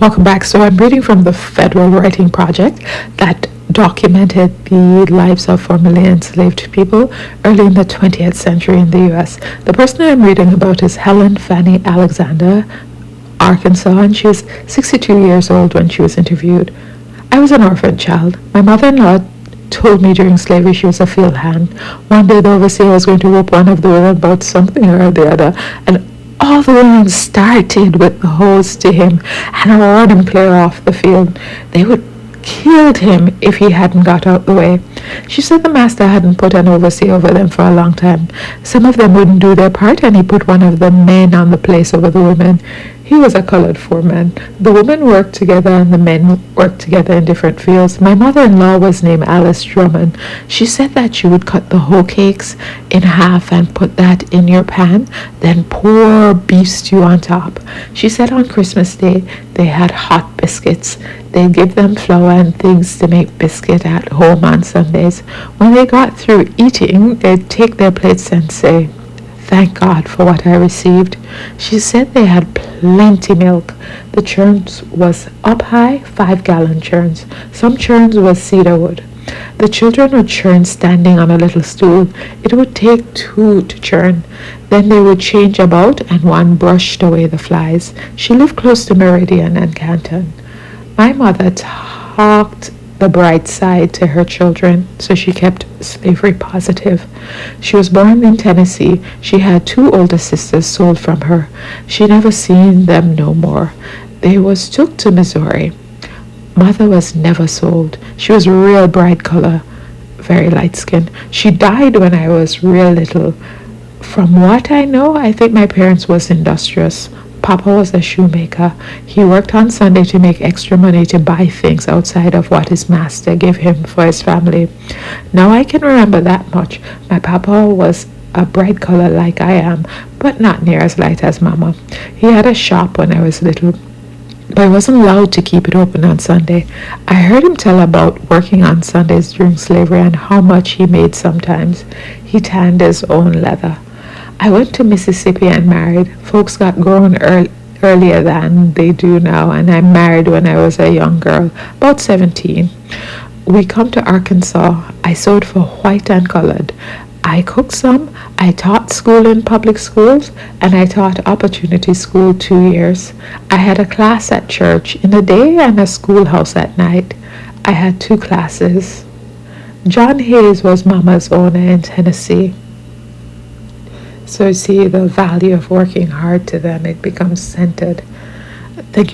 Welcome back. So I'm reading from the Federal Writing Project that documented the lives of formerly enslaved people early in the 20th century in the US. The person I'm reading about is Fannie Alexander, Arkansas, and she was 62 years old when she was interviewed. I was an orphan child. My mother-in-law told me during slavery she was a field hand. One day the overseer was going to whoop one of the women about something or the other, and all the women started with the hose to him and roared him clear off the field. They would killed him if he hadn't got out the way. She said the master hadn't put an overseer over them for a long time. Some of them wouldn't do their part, and he put one of the men on the place over the women. He was a colored foreman. The women worked together and the men worked together in different fields. My mother-in-law was named Alice Drummond. She said that she would cut the hoe cakes in half and put that in your pan, then pour beef stew on top. She said on Christmas Day they had hot biscuits. They'd give them flour and things to make biscuit at home on Sundays. When they got through eating, they'd take their plates and say, "Thank God for what I received." She said they had plenty milk. The churns was up high, 5-gallon churns. Some churns was cedar wood. The children would churn standing on a little stool. It would take 2 to churn. Then they would change about and one brushed away the flies. She lived close to Meridian and Canton. My mother talked the bright side to her children, so she kept slavery positive. She was born in Tennessee. She had 2 older sisters sold from her. She never seen them no more. They was took to Missouri. Mother was never sold. She was real bright color, very light skin. She died when I was real little. From what I know, I think my parents was industrious. Papa was a shoemaker. He worked on Sunday to make extra money to buy things outside of what his master gave him for his family. Now I can remember that much. My papa was a bright color like I am, but not near as light as Mama. He had a shop when I was little, but I wasn't allowed to keep it open on Sunday. I heard him tell about working on Sundays during slavery and how much he made sometimes. He tanned his own leather. I went to Mississippi and married. Folks got grown earlier than they do now, and I married when I was a young girl, about 17. We come to Arkansas. I sewed for white and colored. I cooked some. I taught school in public schools, and I taught opportunity school 2 years. I had a class at church in the day and a schoolhouse at night. I had 2 classes. John Hayes was Mama's owner in Tennessee. So you see the value of working hard to them, it becomes centered. Thank you.